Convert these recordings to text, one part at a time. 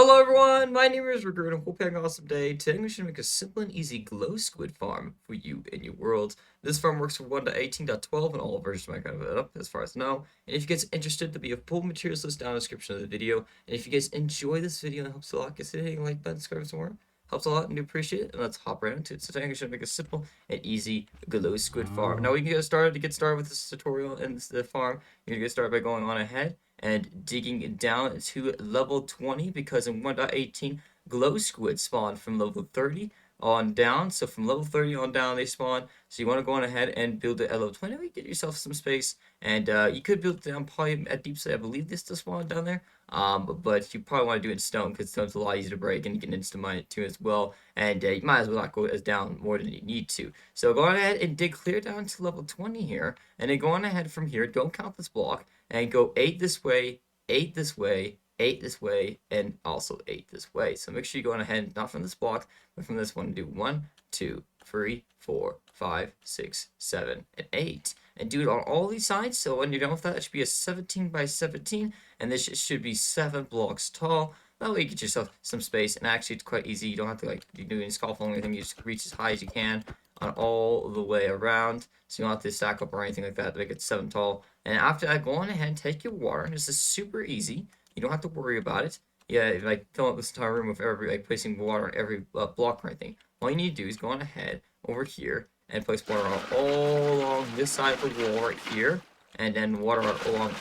Hello everyone, my name is Rigger and I hope you have an awesome day. Today we should make a simple and easy glow squid farm for you and your world. This farm works for 1.18.12 and all versions might kind of it up as far as I know. And if you guys are interested, there'll be a full materials list down in the description of the video. And if you guys enjoy this video, it helps a lot, consider hitting like button, subscribe some more. Helps a lot and do appreciate it. And let's hop right into it. So today I'm going to make a simple and easy glow squid farm. Now we can get started with this tutorial and the farm. You're going to get started by going on ahead and digging down to level 20 because in 1.18 glow squid spawn from level 30 on down. So from level 30 on down they spawn. So you want to go on ahead and build it at level 20. Get yourself some space, and you could build it down probably at deep side. I believe this does spawn down there. But you probably want to do it in stone because stone's a lot easier to break, and you can insta mine it too as well. And you might as well not go as down more than you need to. So go on ahead and dig clear down to level 20 here, and then go on ahead from here. Don't count this block, and go 8 this way, 8 this way, 8 this way, and also 8 this way. So make sure you go on ahead, not from this block, but from this one. Do 1, 2, 3, 4, 5, 6, 7, and 8. And do it on all these sides. So when you're done with that, it should be a 17 by 17, and this should be 7 blocks tall. That way you get yourself some space, and actually it's quite easy. You don't have to like do any scaffolding or anything. You just reach as high as you can on all the way around. So you don't have to stack up or anything like that to make it 7 tall. And after that, go on ahead and take your water. And this is super easy. You don't have to worry about it. Yeah, like fill up this entire room with every placing water on every block or anything. All you need to do is go on ahead over here and place water all along this side of the wall right here, and then water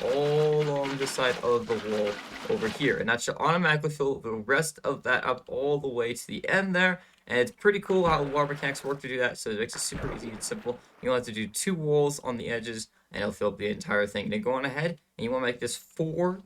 all along this side of the wall over here, and that should automatically fill the rest of that up all the way to the end there. And it's pretty cool how water mechanics work to do that, so it makes it super easy and simple. You only have to do 2 walls on the edges, and it'll fill up the entire thing. Then go on ahead, and you want to make this 4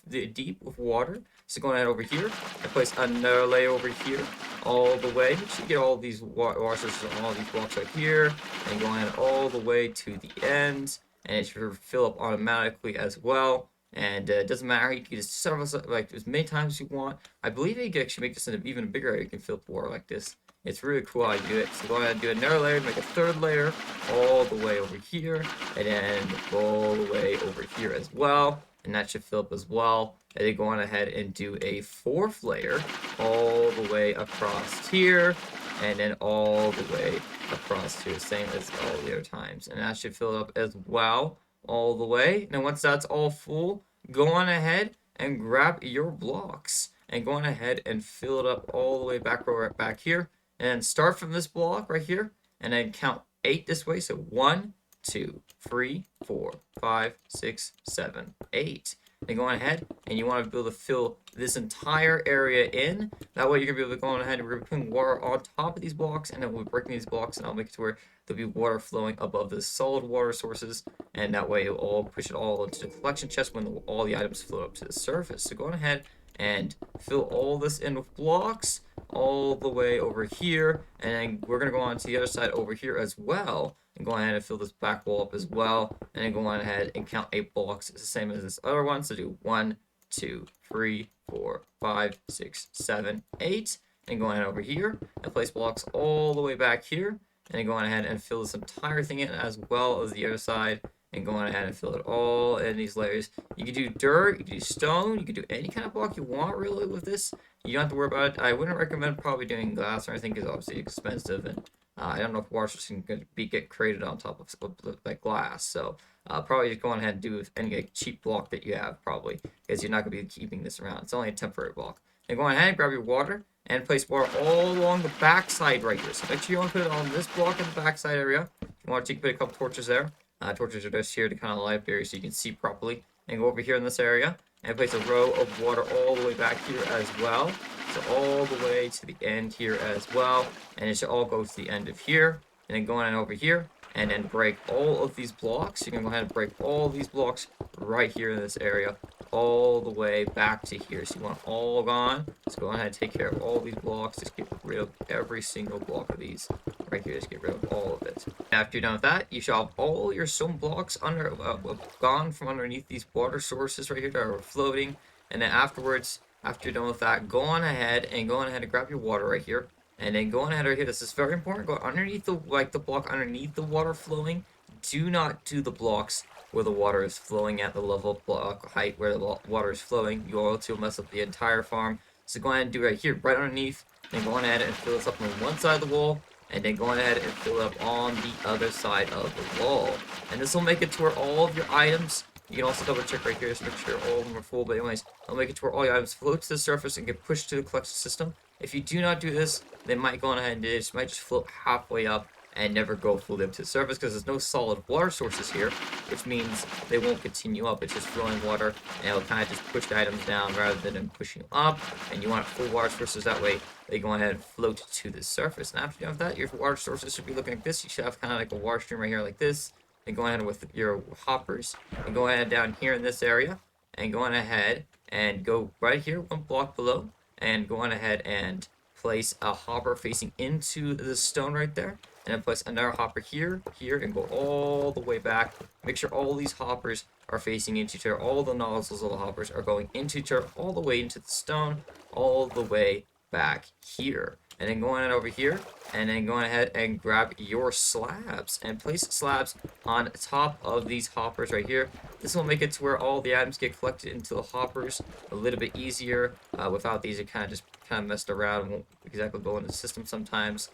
deep with water. So go on ahead over here and place another layer over here all the way. Make sure you get all these water sources on all these blocks right here, and go on ahead all the way to the end, and it should fill up automatically as well. And it doesn't matter, you can just several like as many times as you want. I believe you can actually make this in even bigger area. You can fill up water like this. It's really cool how you do it. So go ahead and do another layer, make a 3rd layer all the way over here, and then all the way over here as well. And that should fill up as well. And then go on ahead and do a 4th layer all the way across here, and then all the way across here, same as all the other times. And that should fill up as well all the way. Now once that's all full, go on ahead and grab your blocks and go on ahead and fill it up all the way right back here, and start from this block right here and then count 8 this way. So 1, 2, 3, 4, 5, 6, 7, 8. Then go on ahead and you want to be able to fill this entire area in. That way you're going to be able to go on ahead and we're going to be putting water on top of these blocks, and then we'll be breaking these blocks, and I'll make it to where there'll be water flowing above the solid water sources, and that way it'll all push it all into the collection chest when all the items float up to the surface. So go on ahead and fill all this in with blocks all the way over here, and then we're going to go on to the other side over here as well, and go ahead and fill this back wall up as well, and then go on ahead and count 8 blocks. It's the same as this other one, so do 1, 2, 3, 4, 5, 6, 7, 8, and go on ahead over here and place blocks all the way back here, and then go on ahead and fill this entire thing in as well as the other side, and go on ahead and fill it all in these layers. You can do dirt, you can do stone, you can do any kind of block you want really with this. You don't have to worry about it. I wouldn't recommend probably doing glass or anything because obviously expensive, and I don't know if water can get created on top of like glass. So probably just go on ahead and do any like, cheap block that you have probably, because you're not going to be keeping this around. It's only a temporary block. And go on ahead and grab your water and place water all along the back side right here. So make sure you want to put it on this block in the back side area. If you want to, you can put a couple torches there. Torches are just here to kind of light up area so you can see properly. And go over here in this area and place a row of water all the way back here as well. So all the way to the end here as well. And it should all go to the end of here. And then go on over here and then break all of these blocks. You can go ahead and break all these blocks right here in this area all the way back to here. So you want all gone. So go ahead and take care of all these blocks. Just get rid of every single block of these right here. Just get rid of all of it. After you're done with that, you should have all your stone blocks gone from underneath these water sources right here that are floating. And then afterwards, after you're done with that, go on ahead and grab your water right here. And then go on ahead right here. This is very important. Go underneath the block underneath the water flowing. do not do the blocks where the water is flowing at the level block height where the water is flowing. You will mess up the entire farm. So go ahead and do right here, right underneath. Then go on ahead and fill this up on one side of the wall, and then go on ahead and fill it up on the other side of the wall. And this will make it to where all of your items, you can also double check right here just make sure all of them are full, but anyways, it'll make it to where all your items float to the surface and get pushed to the collection system. If you do not do this, they might go on ahead and it might just float halfway up and never go fully up to the surface because there's no solid water sources here, which means they won't continue up. It's just flowing water, and it'll kind of just push the items down rather than them pushing up. And you want full water sources, that way they go ahead and float to the surface. And after you have that, your water sources should be looking like this. You should have kind of like a water stream right here like this. And go ahead with your hoppers, and go ahead down here in this area, and go on ahead and go right here, one block below, and go on ahead and place a hopper facing into the stone right there. And then place another hopper here, and go all the way back. Make sure all these hoppers are facing into each other. All the nozzles of the hoppers are going into each other, all the way into the stone, all the way back here. And then go on over here, and then go ahead and grab your slabs and place slabs on top of these hoppers right here. This will make it to where all the items get collected into the hoppers a little bit easier. Without these, it kind of messed around and won't exactly go in the system sometimes,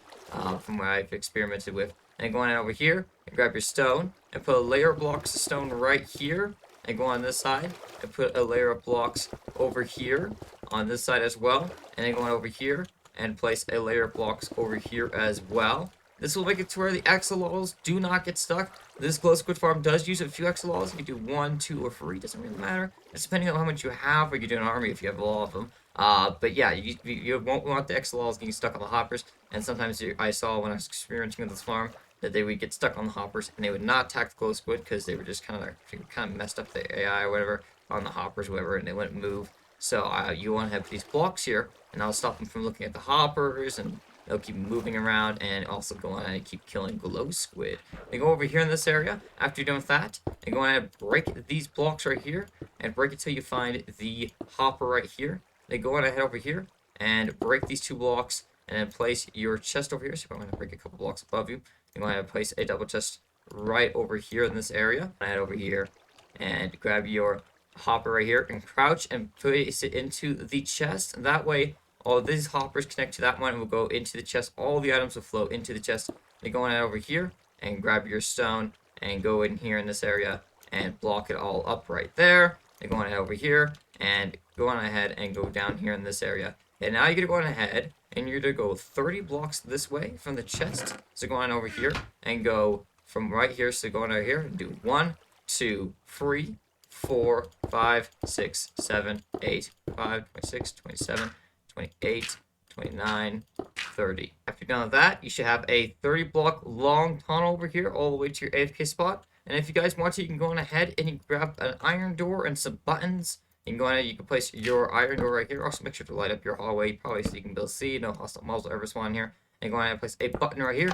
from what I've experimented with. And go on over here and grab your stone and put a layer of blocks of stone right here, and go on this side and put a layer of blocks over here on this side as well, and then go on over here and place a layer of blocks over here as well. This will make it to where the axolotls do not get stuck. This glow squid farm does use a few axolotls. You do 1, 2, or 3, doesn't really matter. It's depending on how much you have, or you do an army if you have a lot of them. But yeah, you won't want the axolotls getting stuck on the hoppers. And sometimes I saw when I was experimenting with this farm that they would get stuck on the hoppers and they would not attack the glow squid because they were just kind of messed up the AI or whatever on the hoppers, or whatever, and they wouldn't move. So you want to have these blocks here, and that'll stop them from looking at the hoppers, and they'll keep moving around, and also go on and keep killing glow squid. Then go over here in this area after you're done with that, and go on and break these blocks right here, and break it till you find the hopper right here. Then go on ahead over here and break these 2 blocks, and then place your chest over here. So I'm going to break a couple blocks above you. Then go ahead and place a double chest right over here in this area. Head over here and grab your hopper right here and crouch and place it into the chest. That way all these hoppers connect to that one and will go into the chest. All the items will flow into the chest. Then go on over here and grab your stone and go in here in this area and block it all up right there. Then go on over here and go on ahead and go down here in this area. And now you're gonna go on ahead and you're gonna go 30 blocks this way from the chest. So go on over here and go from right here. So go on over here and do 1, 2, 3, 4, 5, 6, 7, 8, 5, 26, 27, 28, 29, 30. After you're done with that, you should have a 30 block long tunnel over here all the way to your AFK spot. And if you guys want to, you can go on ahead and you can grab an iron door and some buttons. You can go on ahead, you can place your iron door right here. Also make sure to light up your hallway, probably so you can build C. No hostile mobs will ever spawn here. And go on ahead and place a button right here.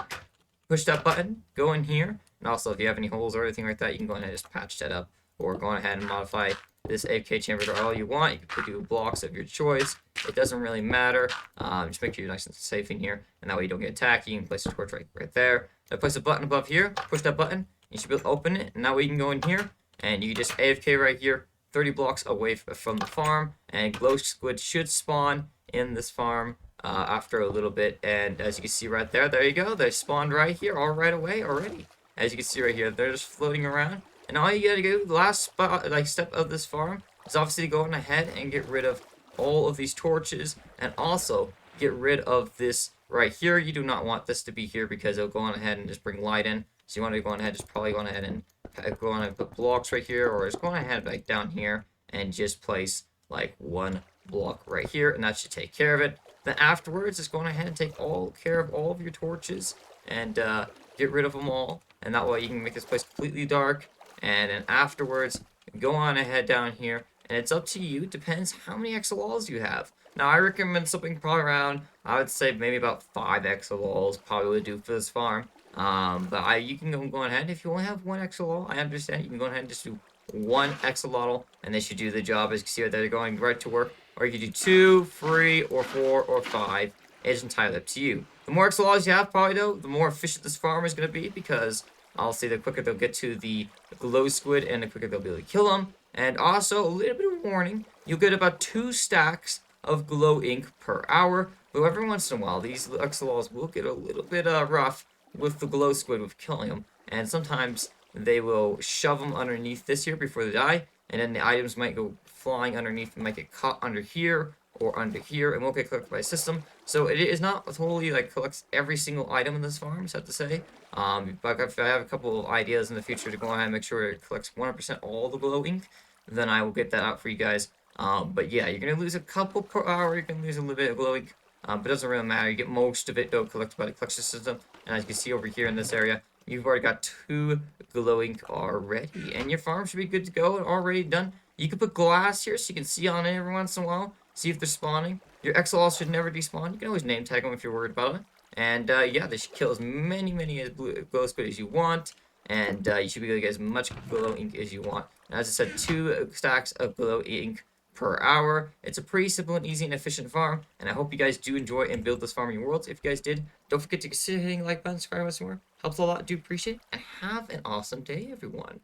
Push that button, go in here. And also if you have any holes or anything like that, you can go ahead and just patch that up. Or go on ahead and modify this AFK chamber to all you want. You can do blocks of your choice. It doesn't really matter. Just make sure you're nice and safe in here, and that way you don't get attacked. You can place a torch right there. Now place a button above here. Push that button. You should be able to open it, and that way you can go in here, and you can just AFK right here, 30 blocks away from the farm, and glow squid should spawn in this farm after a little bit. And as you can see right there, there you go. They spawned right here, all right away already. As you can see right here, they're just floating around. And all you gotta do, the last step of this farm, is obviously go on ahead and get rid of all of these torches, and also get rid of this right here. You do not want this to be here because it'll go on ahead and just bring light in. So you want to go on ahead, just probably go on ahead and go on and put blocks right here, or just go on ahead like down here and just place like 1 block right here, and that should take care of it. Then afterwards, just go on ahead and take care of all of your torches and get rid of them all, and that way you can make this place completely dark. And then afterwards, go on ahead down here, and it's up to you. It depends how many axolotls you have. Now, I recommend something probably around, I would say maybe about 5 axolotls probably would do for this farm. But you can go ahead. If you only have 1 axolotl, I understand. You can go ahead and just do 1 axolotl, and they should do the job. As you can see right there, they're going right to work. Or you can do 2, 3, or 4, or 5. It's entirely up to you. The more axolotls you have, probably though, the more efficient this farm is going to be, because I'll say the quicker they'll get to the glow squid and the quicker they'll be able to kill them. And also, a little bit of warning, you'll get about 2 stacks of glow ink per hour. Though every once in a while, these axolotls will get a little bit rough with the glow squid with killing them. And sometimes they will shove them underneath this here before they die. And then the items might go flying underneath and might get caught under here or under here and won't get collected by the system. So it is not totally like collects every single item in this farm, so I have to say. But if I have a couple of ideas in the future to go ahead and make sure it collects 100% all the glow ink, then I will get that out for you guys. But yeah, you're going to lose a couple per hour, you can lose a little bit of glow ink, but it doesn't really matter. You get most of it though collected by the collection system, and as you can see over here in this area, you've already got 2 glow ink already, and your farm should be good to go and already done. You can put glass here so you can see on it every once in a while, see if they're spawning. Your axolotls should never despawn. You can always name tag them if you're worried about it. And yeah, they should kill as many glow squid as you want. And you should be able to get as much glow ink as you want. And as I said, 2 stacks of glow ink per hour. It's a pretty simple and easy and efficient farm. And I hope you guys do enjoy and build this farm in your worlds. If you guys did, don't forget to consider hitting the like button, subscribe, and more. Helps a lot. Do appreciate it. And have an awesome day, everyone.